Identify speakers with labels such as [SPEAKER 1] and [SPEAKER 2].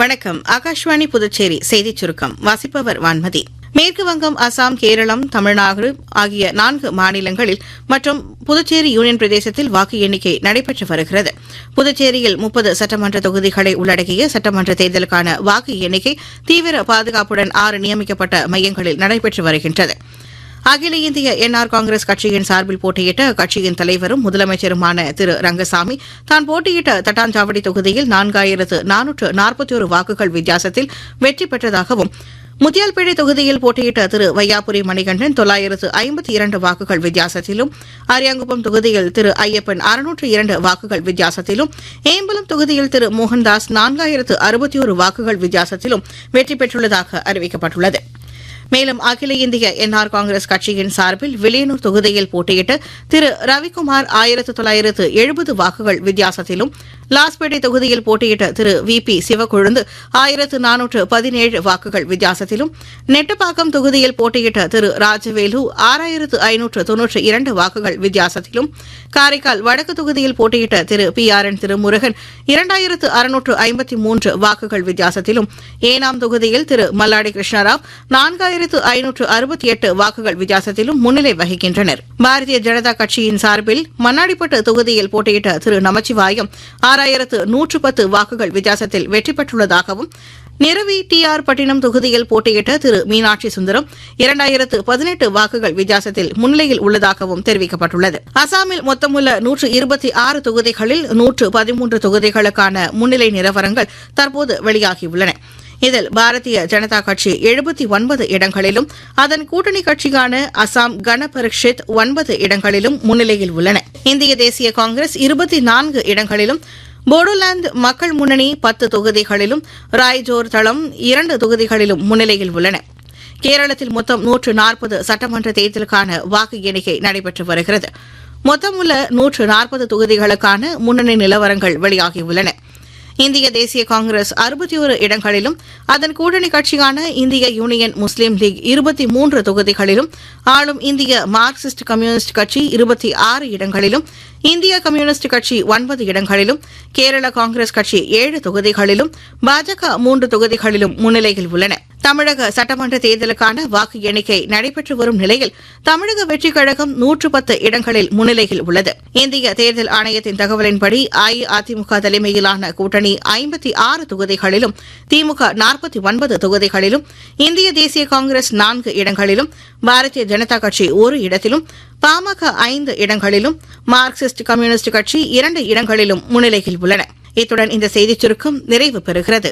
[SPEAKER 1] வணக்கம். ஆகாஷ்வாணி புதுச்சேரி செய்திச் சுருக்கம் வாசிப்பவர் வான்மதி. மேற்கு வங்கம், அசாம், கேரளம், தமிழ்நாடு ஆகிய 4 மாநிலங்களில் மற்றும் புதுச்சேரி யூனியன் பிரதேசத்தில் வாக்கு எண்ணிக்கை நடைபெற்று வருகிறது. புதுச்சேரியில் 30 சட்டமன்ற தொகுதிகளை உள்ளடக்கிய சட்டமன்ற தேர்தலுக்கான வாக்கு எண்ணிக்கை தீவிர பாதுகாப்புடன் 6 நியமிக்கப்பட்ட மையங்களில் நடைபெற்று வருகின்றது. அகில இந்திய என்ஆர் காங்கிரஸ் கட்சியின் சார்பில் போட்டியிட்ட அக்கட்சியின் தலைவரும் முதலமைச்சருமான திரு ரங்கசாமி தான் போட்டியிட்ட தட்டாஞ்சாவடி தொகுதியில் 4441 வாக்குகள் வித்தியாசத்தில் வெற்றி பெற்றதாகவும், முத்தியால்பேட்டை தொகுதியில் போட்டியிட்ட திரு வையாபுரி மணிகண்டன் 952 வாக்குகள் வித்தியாசத்திலும், அரியாங்குப்பம் தொகுதியில் திரு ஐயப்பன் 602 வாக்குகள் வித்தியாசத்திலும், ஏம்பலம் தொகுதியில் திரு மோகன்தாஸ் 4061 வாக்குகள் வித்தியாசத்திலும் வெற்றி பெற்றுள்ளதாக அறிவிக்கப்பட்டுள்ளது. மேலும் அகில இந்திய என்ஆர் காங்கிரஸ் கட்சியின் சார்பில் வில்லியனூர் தொகுதியில் போட்டியிட்ட திரு ரவிக்குமார் 1970 வாக்குகள் வித்தியாசத்திலும், லாஸ்பேட்டை தொகுதியில் போட்டியிட்ட திரு வி பி சிவக்கொழுந்து 1417 வாக்குகள் வித்தியாசத்திலும், நெட்டப்பாக்கம் தொகுதியில் போட்டியிட்ட திரு ராஜவேலு 6592 வாக்குகள் வித்தியாசத்திலும், காரைக்கால் வடக்கு தொகுதியில் போட்டியிட்ட திரு பி ஆர் என் திருமுருகன் 2653 வாக்குகள் வித்தியாசத்திலும், ஏனாம் தொகுதியில் திரு மல்லாடி கிருஷ்ணராவ் 4568 வாக்குகள் வித்தியாசத்திலும் முன்னிலை வகிக்கின்றனர். பாரதிய ஜனதா கட்சியின் சார்பில் மண்ணாடிப்பட்டு தொகுதியில் போட்டியிட்ட திரு நமச்சிவாயம் 6110 வாக்குகள் வித்தியாசத்தில் வெற்றி பெற்றுள்ளதாகவும், நிரவி டி ஆர் பட்டினம் தொகுதியில் போட்டியிட்ட திரு மீனாட்சி சுந்தரம் 2018 வாக்குகள் வித்தியாசத்தில் முன்னிலையில் உள்ளதாகவும் தெரிவிக்கப்பட்டுள்ளது. அசாமில் மொத்தமுள்ள 126 தொகுதிகளில் 113 தொகுதிகளுக்கான முன்னிலை நிலவரங்கள் தற்போது வெளியாகியுள்ளன. இதில் பாரதிய ஜனதா கட்சி 79 இடங்களிலும், அதன் கூட்டணி கட்சியான அசாம் கன பரிஷத் 9 இடங்களிலும் முன்னிலையில் உள்ளன. இந்திய தேசிய காங்கிரஸ் 24 இடங்களிலும், போடோலாந்து மக்கள் முன்னணி 10 தொகுதிகளிலும், ராய்ஜோர் தளம் 2 தொகுதிகளிலும் முன்னிலையில் உள்ளன. கேரளத்தில் மொத்தம் 140 சட்டமன்ற தேர்தலுக்கான வாக்கு எண்ணிக்கை நடைபெற்று வருகிறது. மொத்தமுள்ள 140 தொகுதிகளுக்கான முன்னணி நிலவரங்கள் வெளியாகியுள்ளன. இந்திய தேசிய காங்கிரஸ் 61 இடங்களிலும், அதன் கூட்டணி கட்சியான இந்திய யூனியன் முஸ்லீம் லீக் 23 தொகுதிகளிலும், ஆளும் இந்திய மார்க்சிஸ்ட் கம்யூனிஸ்ட் கட்சி 26 இடங்களிலும், இந்திய கம்யூனிஸ்ட் கட்சி 9 இடங்களிலும், கேரள காங்கிரஸ் கட்சி 7 தொகுதிகளிலும், பாஜக 3 தொகுதிகளிலும் முன்னிலையில் உள்ளன. தமிழக சட்டமன்ற தேர்தலுக்கான வாக்கு எண்ணிக்கை நடைபெற்று வரும் நிலையில் தமிழக வெற்றிக் கழகம் 110 இடங்களில் முன்னிலையில் உள்ளது. இந்திய தேர்தல் ஆணையத்தின் தகவலின்படி அஇஅதிமுக தலைமையிலான கூட்டணி 56 தொகுதிகளிலும், திமுக 49 தொகுதிகளிலும், இந்திய தேசிய காங்கிரஸ் 4 இடங்களிலும், பாரதிய ஜனதா கட்சி 1 இடத்திலும், பாமக 5 இடங்களிலும், மார்க்சிஸ்ட் கம்யூனிஸ்ட் கட்சி 2 இடங்களிலும் முன்னிலையில் உள்ளன. இத்துடன் இந்த செய்திச் சுருக்கம் நிறைவு பெறுகிறது.